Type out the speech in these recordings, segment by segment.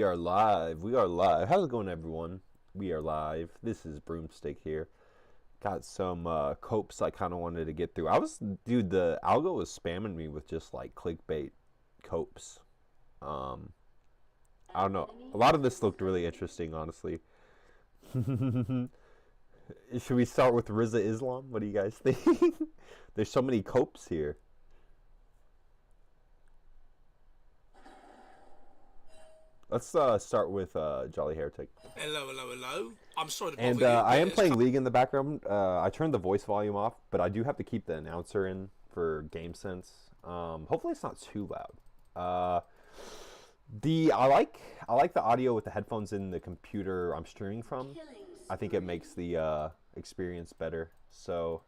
We are live. We are live. How's it going, everyone? We are live. This is Broomstick here. Got some copes I kind of wanted to get through. Dude, the algo was spamming me with just like clickbait copes. I don't know. A lot of this looked really interesting, honestly. Should we start with Riza Islam? What do you guys think? There's so many copes here. Let's start with Jolly Heretic. Hello. I'm sorry to bother And you. I am playing League in the background. I turned the voice volume off, but I do have to keep the announcer in for game sense. Hopefully it's not too loud. I like the audio with the headphones in the computer I'm streaming from. I think it makes the experience better. So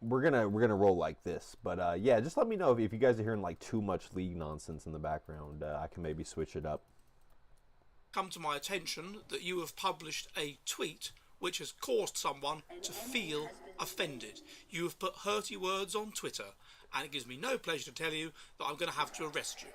we're gonna roll like this, but yeah, just let me know if you guys are hearing like too much League nonsense in the background. I can maybe switch it up. Come to my attention that you have published a tweet which has caused someone to feel offended. You have put hurty words on Twitter, and it gives me no pleasure to tell you that I'm going to have to arrest you.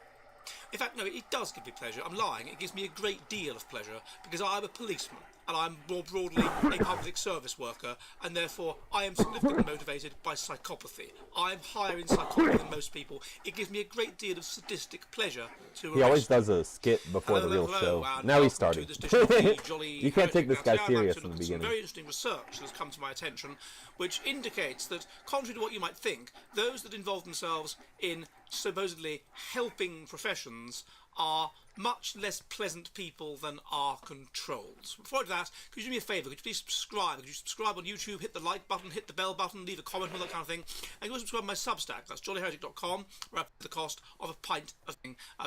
In fact, no, it does give me pleasure. I'm lying. It gives me a great deal of pleasure because I'm a policeman and I'm more broadly a public service worker, and therefore I am significantly motivated by psychopathy. I'm higher in psychopathy than most people. It gives me a great deal of sadistic pleasure to arrest. He always does a skit before the real show. Now he's starting. You can't take this guy serious in the beginning. Some very interesting research has come to my attention, which indicates that, contrary to what you might think, those that involve themselves in supposedly helping professions are much less pleasant people than are controls. Before I do that, could you do me a favour? Could you please subscribe? Could you subscribe on YouTube, hit the like button, hit the bell button, leave a comment, all that kind of thing. And you also subscribe to my Substack. That's jollyheretic.com, where I pay the cost of a pint of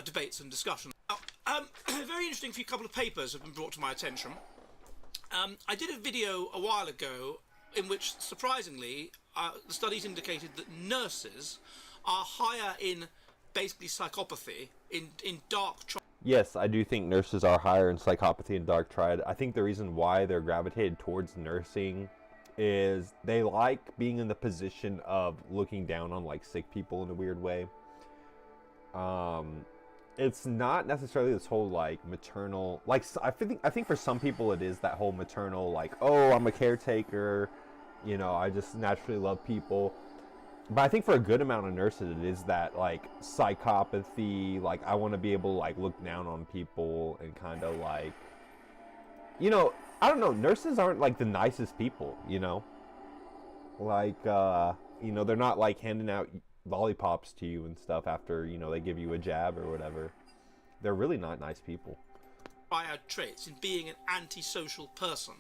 debates and discussion. Now, a very interesting few couple of papers have been brought to my attention. I did a video a while ago in which, surprisingly, the studies indicated that nurses are higher in basically psychopathy, in dark triad. Yes, I do think nurses are higher in psychopathy and dark triad. I think the reason why they're gravitated towards nursing is they like being in the position of looking down on like sick people in a weird way. It's not necessarily this whole like maternal, like I think for some people it is that whole maternal, like, oh, I'm a caretaker, you know, I just naturally love people. But I think for a good amount of nurses, it is that, like, psychopathy, like, I want to be able to, like, look down on people and kind of, like, you know, I don't know, nurses aren't, like, the nicest people, you know? Like, you know, they're not, like, handing out lollipops to you and stuff after, you know, they give you a jab or whatever. They're really not nice people. Triad traits in being an antisocial person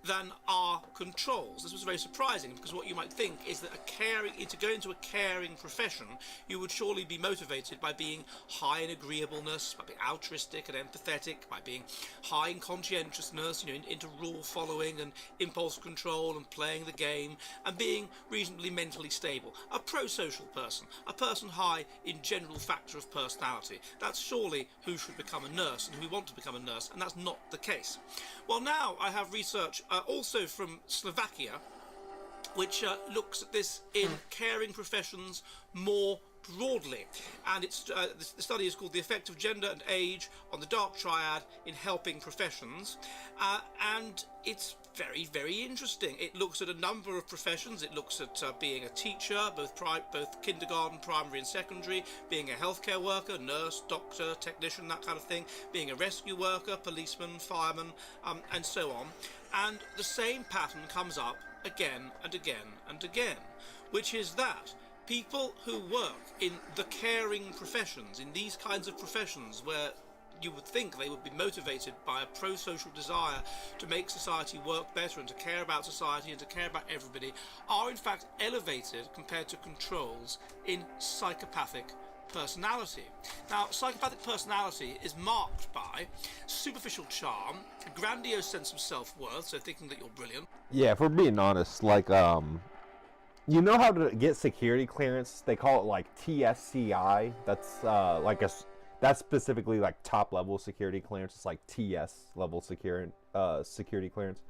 than are controls. This was very surprising because what you might think is that to go into a caring profession, you would surely be motivated by being high in agreeableness, by being altruistic and empathetic, by being high in conscientiousness, you know, into rule following and impulse control and playing the game and being reasonably mentally stable. A pro-social person, a person high in general factor of personality. That's surely who should become a nurse and who we want to become a nurse, and that's not the case. Well, now I have research also from Slovakia, which looks at this in caring professions more broadly, and it's the study is called "The Effect of Gender and Age on the Dark Triad in Helping Professions," and it's very, very interesting. It looks at a number of professions. It looks at being a teacher, both kindergarten, primary and secondary, being a healthcare worker, nurse, doctor, technician, that kind of thing, being a rescue worker, policeman, fireman, and so on. And the same pattern comes up again and again and again, which is that people who work in the caring professions, in these kinds of professions where you would think they would be motivated by a pro-social desire to make society work better and to care about society and to care about everybody, are in fact elevated compared to controls in psychopathic personality. Now, psychopathic personality is marked by superficial charm, a grandiose sense of self-worth, so thinking that you're brilliant. Yeah, if we're being honest, like, you know how to get security clearance? They call it, like, TSCI. That's, that's specifically, like, top-level security clearance. It's like TS level security clearance.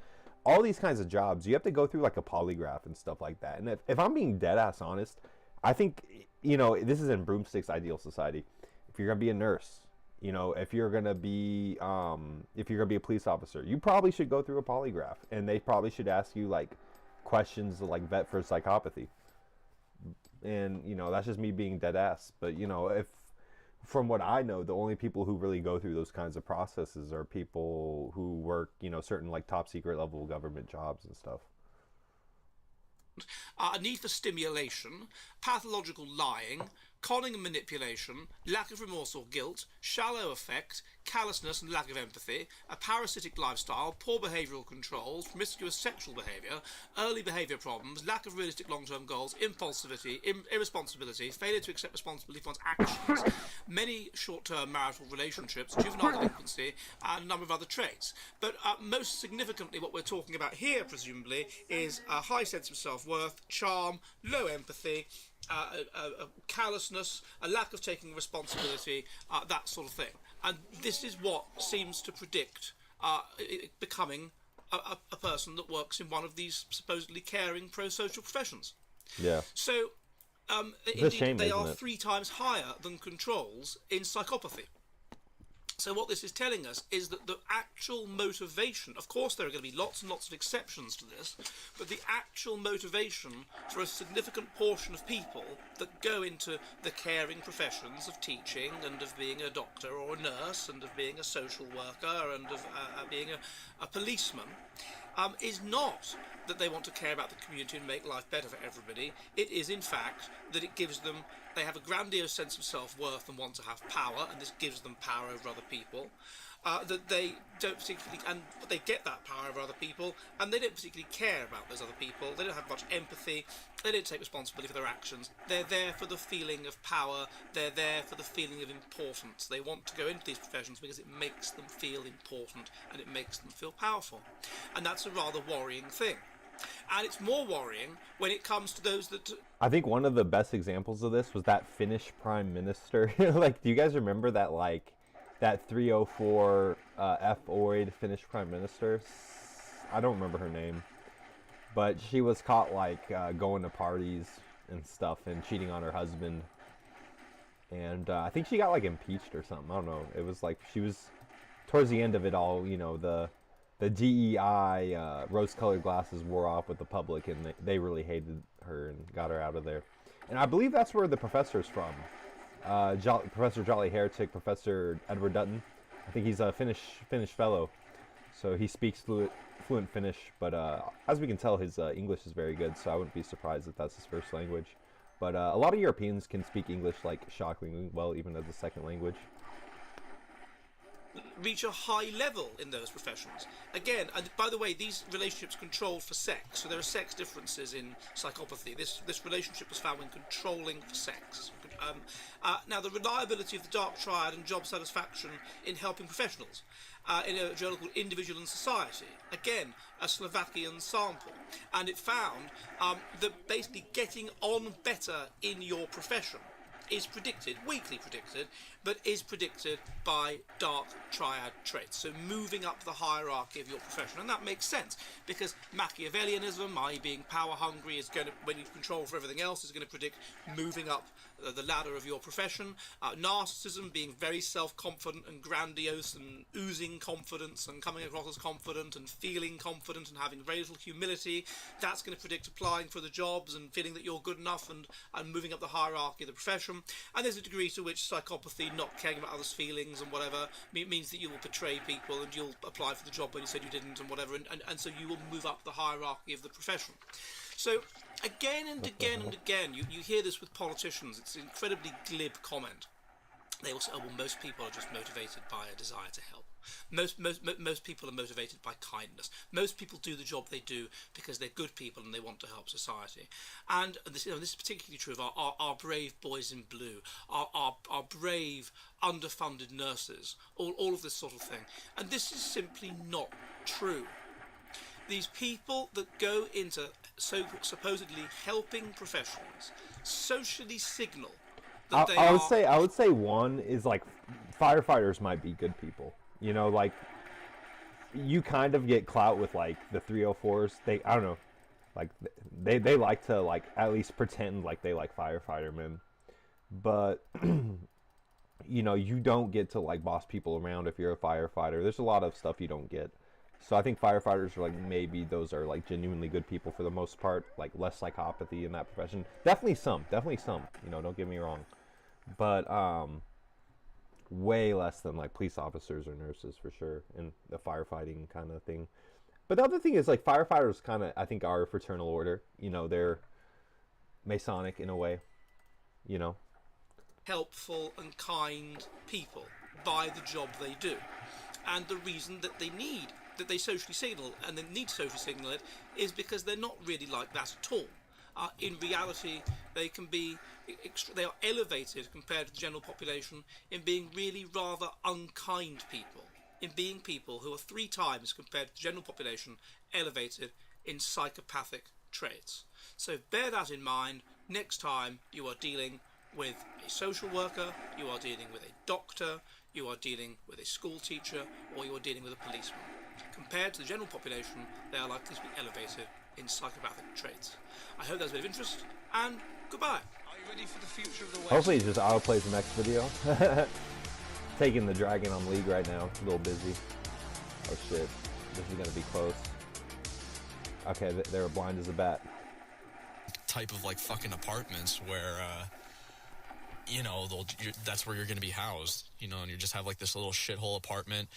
All these kinds of jobs, you have to go through, like, a polygraph and stuff like that. And if I'm being dead-ass honest, I think, you know, this is in Broomstick's ideal society. If you're going to be a nurse, You know, if you're gonna be a police officer, you probably should go through a polygraph, and they probably should ask you like questions to like vet for psychopathy. And you know, that's just me being dead ass. But you know, if from what I know, the only people who really go through those kinds of processes are people who work, you know, certain like top secret level government jobs and stuff. A need for stimulation, pathological lying, conning and manipulation, lack of remorse or guilt, shallow affect, callousness and lack of empathy, a parasitic lifestyle, poor behavioural controls, promiscuous sexual behaviour, early behaviour problems, lack of realistic long-term goals, impulsivity, irresponsibility, failure to accept responsibility for one's actions, many short-term marital relationships, juvenile delinquency, and a number of other traits. But most significantly, what we're talking about here, presumably, is a high sense of self-worth, charm, low empathy, a callousness, a lack of taking responsibility, that sort of thing. And this is what seems to predict becoming a person that works in one of these supposedly caring pro-social professions. Yeah. So, It's a shame, they isn't are it? 3 times higher than controls in psychopathy. So what this is telling us is that the actual motivation, of course there are going to be lots and lots of exceptions to this, but the actual motivation for a significant portion of people that go into the caring professions of teaching and of being a doctor or a nurse and of being a social worker and of being a policeman is not that they want to care about the community and make life better for everybody. It is, in fact, that it gives them, they have a grandiose sense of self-worth and want to have power, and this gives them power over other people. That they don't particularly, but they get that power over other people, and they don't particularly care about those other people. They don't have much empathy. They don't take responsibility for their actions. They're there for the feeling of power. They're there for the feeling of importance. They want to go into these professions because it makes them feel important and it makes them feel powerful, and that's a rather worrying thing. And it's more worrying when it comes to those that. I think one of the best examples of this was that Finnish prime minister. Like, do you guys remember that, like, that 304 F-oid Finnish prime minister? I don't remember her name. But she was caught, like, going to parties and stuff and cheating on her husband. And I think she got, like, impeached or something. I don't know. It was like she was, towards the end of it all, you know, the DEI rose-colored glasses wore off with the public, and they really hated her and got her out of there. And I believe that's where the professor's from. Professor Jolly Heretic, Professor Edward Dutton. I think he's a Finnish fellow, so he speaks fluent Finnish. But as we can tell, his English is very good, so I wouldn't be surprised if that's his first language. But a lot of Europeans can speak English like shockingly well, even as a second language. Reach a high level in those professions. Again, and by the way, these relationships controlled for sex, so there are sex differences in psychopathy. This relationship was found when controlling for sex. Now, the reliability of the dark triad and job satisfaction in helping professionals. In a journal called Individual and Society, again, a Slovakian sample, and it found that basically getting on better in your profession is predicted, weakly predicted, but is predicted by dark triad traits. So moving up the hierarchy of your profession. And that makes sense, because Machiavellianism, i.e. being power hungry, is going to, when you control for everything else, is going to predict moving up the ladder of your profession. Narcissism, being very self-confident and grandiose and oozing confidence and coming across as confident and feeling confident and having very little humility, that's going to predict applying for the jobs and feeling that you're good enough and moving up the hierarchy of the profession. And there's a degree to which psychopathy, not caring about others' feelings and whatever, means that you will betray people and you'll apply for the job when you said you didn't and whatever, and so you will move up the hierarchy of the profession. So again and again and again, you hear this with politicians. It's an incredibly glib comment. They will say, oh, well, most people are just motivated by a desire to help. Most people are motivated by kindness. Most people do the job they do because they're good people and they want to help society. And this is particularly true of our brave boys in blue, our brave underfunded nurses, all of this sort of thing. And this is simply not true. These people that go into supposedly helping professions socially signal that they are. I would say one is like firefighters might be good people. You know, like you kind of get clout with like the 304s. I don't know, like they like to like at least pretend like they like firefighter men, but you know, you don't get to like boss people around if you're a firefighter. There's a lot of stuff you don't get. So I think firefighters are like, maybe those are like genuinely good people for the most part, like less psychopathy in that profession. Definitely some, you know, don't get me wrong. But way less than like police officers or nurses for sure in the firefighting kind of thing. But the other thing is like firefighters kind of, I think, are a fraternal order. You know, they're Masonic in a way, you know. Helpful and kind people by the job they do. And the reason that they socially signal, and they need to socially signal it, is because they're not really like that at all. In reality, they are elevated compared to the general population in being really rather unkind people, in being people who are 3 times compared to the general population elevated in psychopathic traits. So bear that in mind next time you are dealing with a social worker, you are dealing with a doctor, you are dealing with a school teacher, or you are dealing with a policeman. Compared to the general population, they are likely to be elevated in psychopathic traits. I hope that's a bit of interest, and goodbye. Are you ready for the future of the West? Hopefully it just autoplays the next video. Taking the dragon on league right now. A little busy. Oh shit. This is gonna be close. Okay, they're blind as a bat. Type of like fucking apartments where you know, that's where you're going to be housed, you know, and you just have like this little shithole apartment.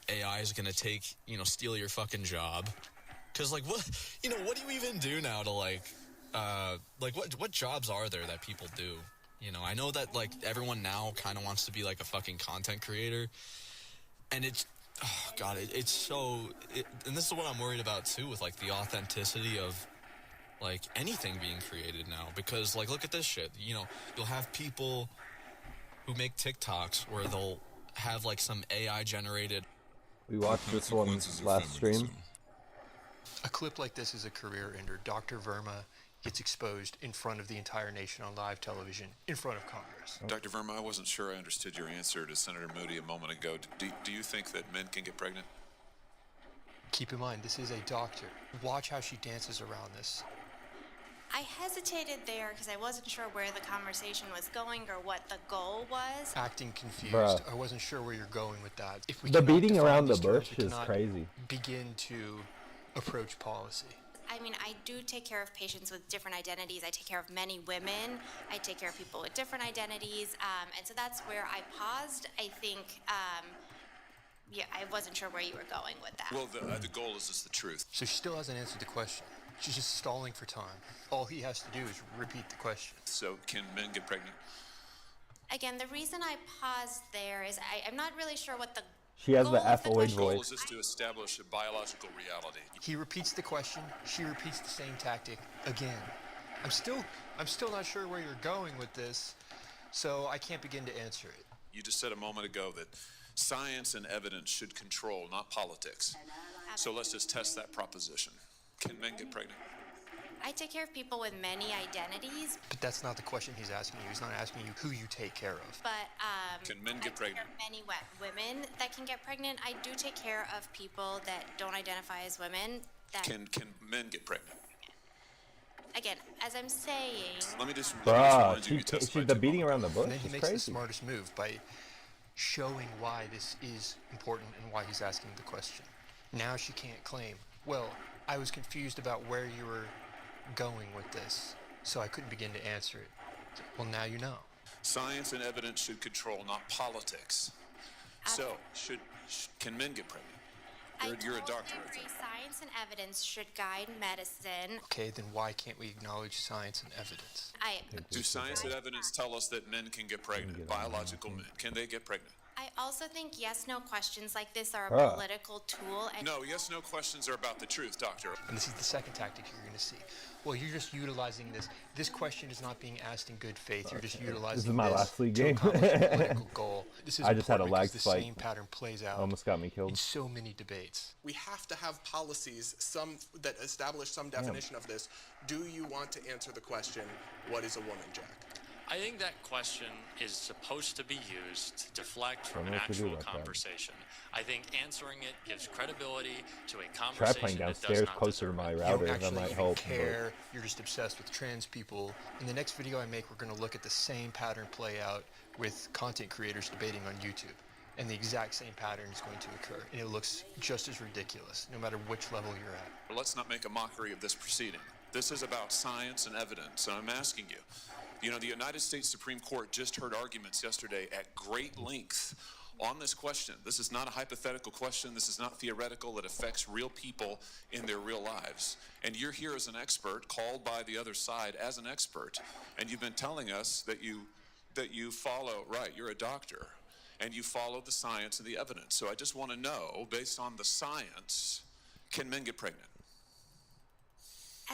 AI is going to take, you know, steal your fucking job. Because like, what, you know, what do you even do now to like what jobs are there that people do? You know, I know that like everyone now kind of wants to be like a fucking content creator, and it's, oh god, it's so, and this is what I'm worried about too, with like the authenticity of like anything being created now, because like, look at this shit, you know, you'll have people who make TikToks where they'll have like some AI generated. We watched this one last stream. A clip like this is a career ender. Dr. Verma gets exposed in front of the entire nation on live television, in front of Congress. Dr. Verma, I wasn't sure I understood your answer to Senator Moody a moment ago. Do you think that men can get pregnant? Keep in mind, this is a doctor. Watch how she dances around this. I hesitated there because I wasn't sure where the conversation was going or what the goal was. Acting confused. Bruh. I wasn't sure where you're going with that. If we The cannot beating define around the these terms, bush we is cannot crazy. begin to approach policy. I mean, I do take care of patients with different identities. I take care of many women. I take care of people with different identities. And so that's where I paused. I think, yeah, I wasn't sure where you were going with that. Well, the goal is just the truth. So she still hasn't answered the question. She's just stalling for time. All he has to do is repeat the question. So can men get pregnant? Again, the reason I paused there is I'm not really sure what the She has goal the of F-oid question The goal voice. is just to establish a biological reality. He repeats the question. She repeats the same tactic again. I'm still not sure where you're going with this, so I can't begin to answer it. You just said a moment ago that science and evidence should control, not politics. So let's just test that proposition. Can men get pregnant? I take care of people with many identities, But that's not the question he's asking you. He's not asking you who you take care of. but Can men I get take care pregnant? of many women that can get pregnant. I do take care of people that don't identify as women. That Can men get pregnant? again, as I'm saying, Let me just Bruh, remind you, you testified the to beating moment around the ago. bush And then he is makes the crazy. smartest move by showing why this is important and why he's asking the question. Now she can't claim, well, I was confused about where you were going with this, so I couldn't begin to answer it. Well, now you know. Science and evidence should control, not politics. So, can men get pregnant? You're a I doctor, totally I agree. think. Science and evidence should guide medicine. Okay, then why can't we acknowledge science and evidence? Do science and evidence tell us that men can get pregnant? Biological men. Can they get pregnant? I also think yes/no questions like this are a Bruh. political tool. And No, yes, no questions are about the truth, doctor. And this is the second tactic you're going to see. Well, you're just utilizing this. This question is not being asked in good faith. You're just utilizing my last league to game. accomplish a political goal. This is I just had a important lag because the spike. same pattern plays out Almost got me in killed. so many debates. We have to have policies, some that establish some definition of this. Do you want to answer the question, what is a woman, Jack? I think that question is supposed to be used to deflect from Don't an know what to do actual about that. conversation. I think answering it gives credibility to a Try conversation playing that does downstairs not closer to deserve my it. You router. don't That actually might even help. care. You're just obsessed with trans people. In the next video I make, we're going to look at the same pattern play out with content creators debating on YouTube. And the exact same pattern is going to occur. And it looks just as ridiculous, no matter which level you're at. Let's not make a mockery of this proceeding. This is about science and evidence, and I'm asking you. You know, the United States Supreme Court just heard arguments yesterday at great length on this question. This is not a hypothetical question. This is not theoretical. It affects real people in their real lives. And you're here as an expert, called by the other side as an expert, and you've been telling us that you follow, right, you're a doctor, and you follow the science and the evidence. So I just want to know, based on the science, can men get pregnant?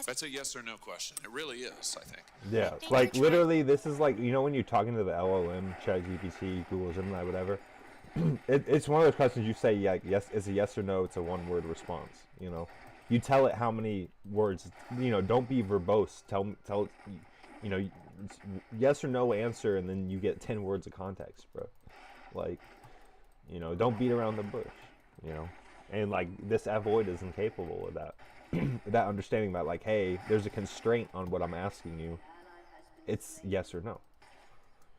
That's a yes or no question. It really is, I think. Yeah, like literally, this is like, you know, when you're talking to the LLM, ChatGPT, Google, Gemini, whatever. It's one of those questions you say, yeah, yes, it's a yes or no. It's a one-word response. You know, you tell it how many words. You know, don't be verbose. Tell it. You know, yes or no answer, and then you get 10 words of context, bro. Like, you know, don't beat around the bush. You know, and like this avoid is incapable of that. That understanding that, like, hey, there's a constraint on what I'm asking you. It's yes or no.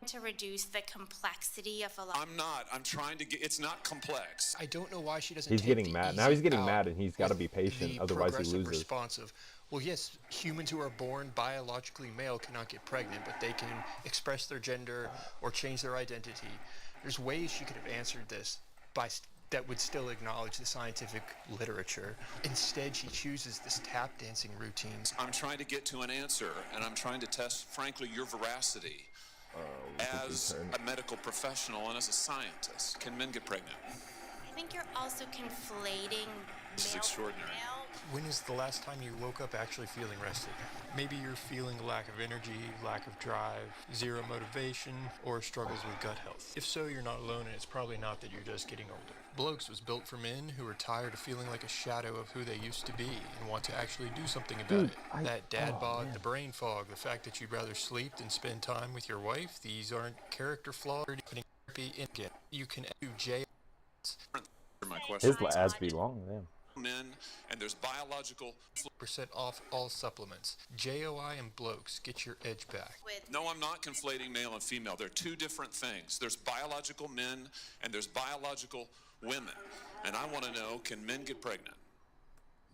To reduce the complexity of a lot. I'm not. I'm trying to get. It's not complex. I don't know why she doesn't. He's take getting the mad. easy Now he's getting out mad, and he's got to with be patient. the Otherwise, he progressive loses. response of, well, yes, humans who are born biologically male cannot get pregnant, but they can express their gender or change their identity. There's ways she could have answered this that would still acknowledge the scientific literature. Instead, she chooses this tap dancing routine. I'm trying to get to an answer, and I'm trying to test, frankly, your veracity as a medical professional and as a scientist. Can men get pregnant? I think you're also conflating This is male extraordinary. female. When is the last time you woke up actually feeling rested? Maybe you're feeling a lack of energy, lack of drive, zero motivation, or struggles with gut health. If so, you're not alone, and it's probably not that you're just getting older. Blokes was built for men who are tired of feeling like a shadow of who they used to be and want to actually do something about it. That dad bod, the brain fog, the fact that you'd rather sleep than spend time with your wife, these aren't character flaws. You can do J. My question. His ads be long, man. Men, and there's biological. % off all supplements. JOI and blokes, get your edge back. No, I'm not conflating male and female. They're two different things. There's biological men and there's biological women. And I want to know, can men get pregnant?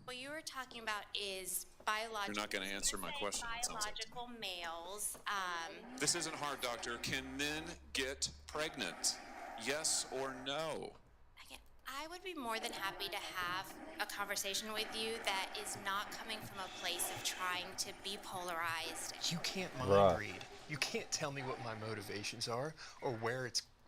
What you were talking about is biological. You're not going to answer my question. it sounds like. Biological males. This isn't hard, doctor. Can men get pregnant? Yes or no? Again, I would be more than happy to have a conversation with you that is not coming from a place of trying to be polarized. You can't mind Bruh. read. You can't tell me what my motivations are or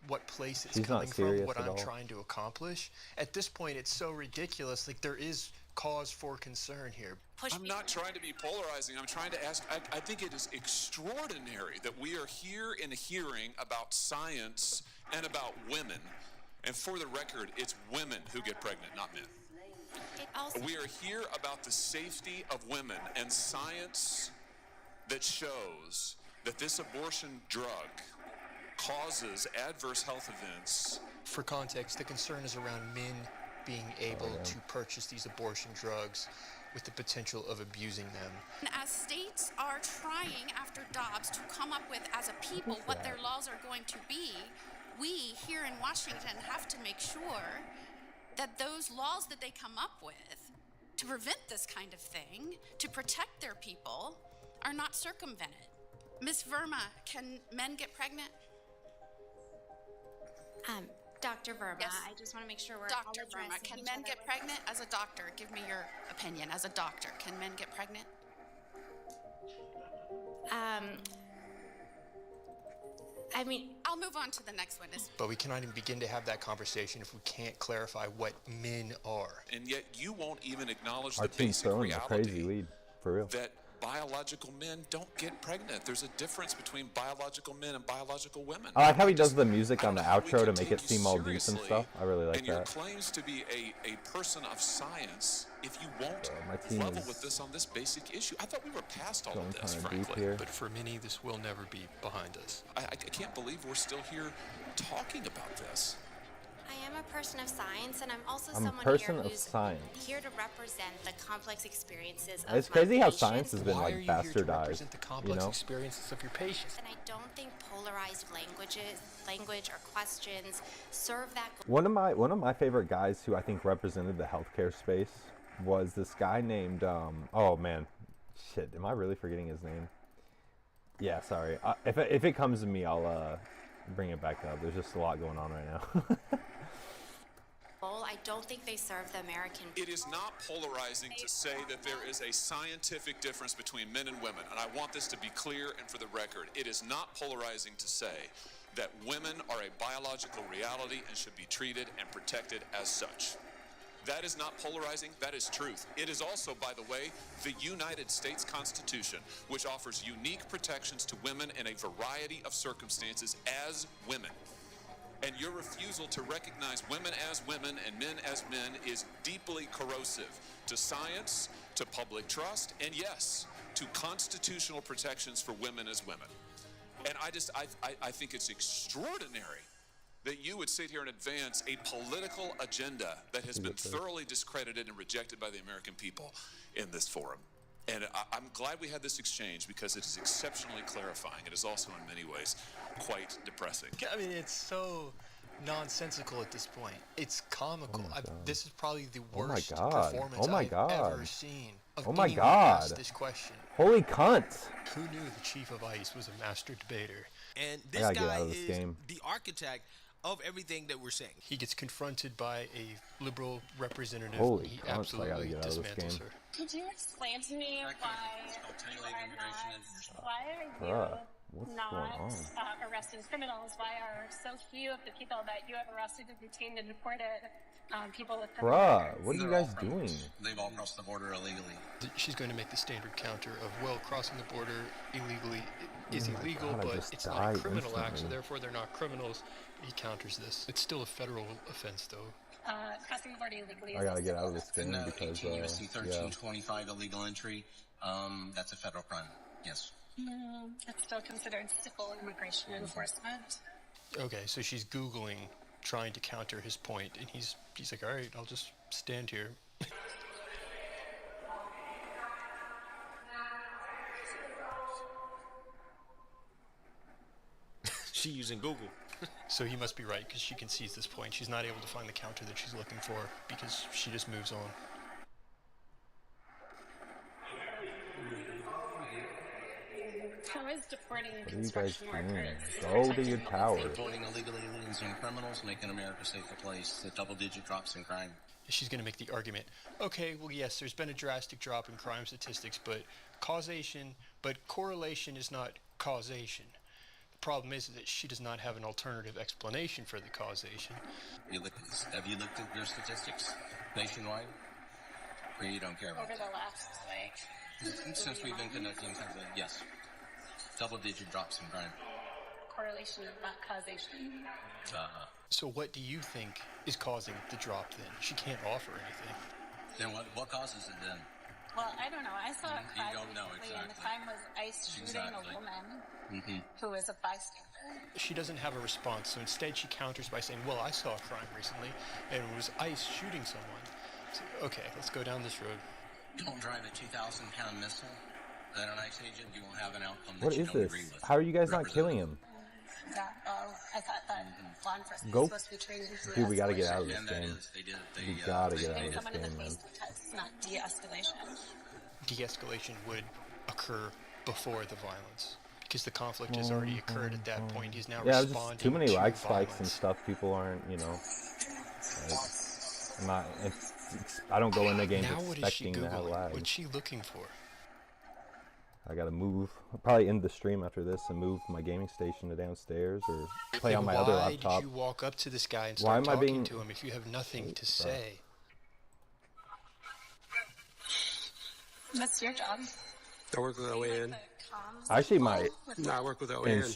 what place it's He's not coming from, serious what at I'm all. trying to accomplish. At this point, it's so ridiculous. Like, there is cause for concern here. I'm not trying to be polarizing. I'm trying to ask. I think it is extraordinary that we are here in a hearing about science and about women. And for the record, it's women who get pregnant, not men. We are here about the safety of women and science that shows that this abortion drug causes adverse health events. For context, the concern is around men being able to purchase these abortion drugs with the potential of abusing them. As states are trying after Dobbs to come up with, as a people, what their laws are going to be, we here in Washington have to make sure that those laws that they come up with to prevent this kind of thing, to protect their people, are not circumvented. Ms. Verma, can men get pregnant? Dr. Verma, Yes. I just want to make sure we're Dr. all Verma, addressing can each men other. get pregnant? As a doctor, give me your opinion. As a doctor, can men get pregnant? I mean, I'll move on to the next witness. But we cannot even begin to have that conversation if we can't clarify what men are. And yet you won't even acknowledge Our the team's basic throwing a crazy reality lead, for real. that biological men don't get pregnant. There's a difference between biological men and biological women. I like how he does the music I on don't the know how we outro to can make take it you seem all deep and seriously stuff. I really like and your that. claims to be a person of science if you won't my team level is with this on this basic issue. I thought we were past all going of this, kind of deep frankly. here. But for many, this will never be behind us. I can't believe we're still here talking about this. I am a person of science, and I'm also I'm a someone person here of who's science. here to represent the complex experiences of It's my crazy how patients. science has been Why like are you here to bastardized, represent the you complex know? experiences of your patients? And I don't think polarized language or questions serve that goal. One of my favorite guys who I think represented the healthcare space was this guy named oh man, shit, am I really forgetting his name? Yeah, sorry. If it comes to me, I'll bring it back up. There's just a lot going on right now. I don't think they serve the American It is not polarizing to say that there is a scientific difference between men and women, and I want this to be clear and for the record. It is not polarizing to say that women are a biological reality and should be treated and protected as such. That is not polarizing, that is truth. It is also, by the way, the United States Constitution, which offers unique protections to women in a variety of circumstances as women. And your refusal to recognize women as women and men as men is deeply corrosive to science, to public trust, and yes, to constitutional protections for women as women. And I think it's extraordinary that you would sit here and advance a political agenda that has been thoroughly discredited and rejected by the American people in this forum. And I'm glad we had this exchange because it is exceptionally clarifying. It is also in many ways quite depressing. I mean, it's so nonsensical at this point. It's comical. This is probably the worst performance I've ever seen of anyone who asked this question. Holy cunt! Who knew the chief of ICE was a master debater? And this gotta get guy out of this is game. the architect of everything that we're saying. He gets confronted by a liberal representative. Holy he cunts, I gotta absolutely get out of this dismantles game. her. Could you explain to me why are Bruh, you what's not going on? arresting criminals? Why are so few of the people that you have arrested and detained and deported people with criminal Bruh, records? what are you guys doing? They've all crossed the border illegally. She's going to make the standard counter of, well, crossing the border illegally is illegal, God, I but just it's not a died criminal act, so instantly. therefore they're not criminals. He counters this. It's still a federal offense, though. Crossing the border illegally. I gotta get out of this game And because 18 U.S.C. yeah. 1325 illegal entry, that's a federal crime. Yes. It's still considered civil immigration enforcement. Okay, so she's Googling, trying to counter his point, and he's like, all right, I'll just stand here. She using Google. So he must be right, because she concedes this point. She's not able to find the counter that she's looking for, because she just moves on. How is deporting What are you guys construction doing? workers? Go to your tower. Reporting illegal aliens and criminals, making America a safer place. The double-digit drops in crime. She's going to make the argument, okay, well, yes, there's been a drastic drop in crime statistics, but correlation is not causation. The problem is that she does not have an alternative explanation for the causation. Have you looked at their statistics nationwide? Or you don't care about Over that? the last, like, Since we've been conducting yes. Double-digit drops in crime. correlation, not causation. So what do you think is causing the drop then? She can't offer anything. Then what causes it then? Well, I don't know. I saw a You crime don't know, recently, and the exactly. crime was ICE shooting Exactly. a woman Mm-hmm. who was a bystander. She doesn't have a response, so instead she counters by saying, well, I saw a crime recently, and it was ICE shooting someone. So, okay, let's go down this road. Don't drive a 2,000-pound missile at an ICE agent. You will have an outcome that What you is don't this? agree with. How are you guys not killing him? Yeah, I thought that law enforcement Go- was supposed to be trained in Dude, we gotta get out of this And that game. is, they did. We gotta get out Getting of this someone in the game, man. police protest, not de-escalation. De-escalation would occur before the violence, because the conflict has already occurred at that point. He's now Yeah, responding just too many to like spikes and violence. stuff. People aren't, I'm not. I don't go into games Now what is she expecting to have Googling? lag. What's she looking for? I gotta move. I'll probably end the stream after this and move my gaming station to downstairs or play on my other laptop. Why did you walk up to this guy and Why start am I talking being- to him if you have nothing to say? That's your job. I work with OAN. I actually might No, I work with OAN.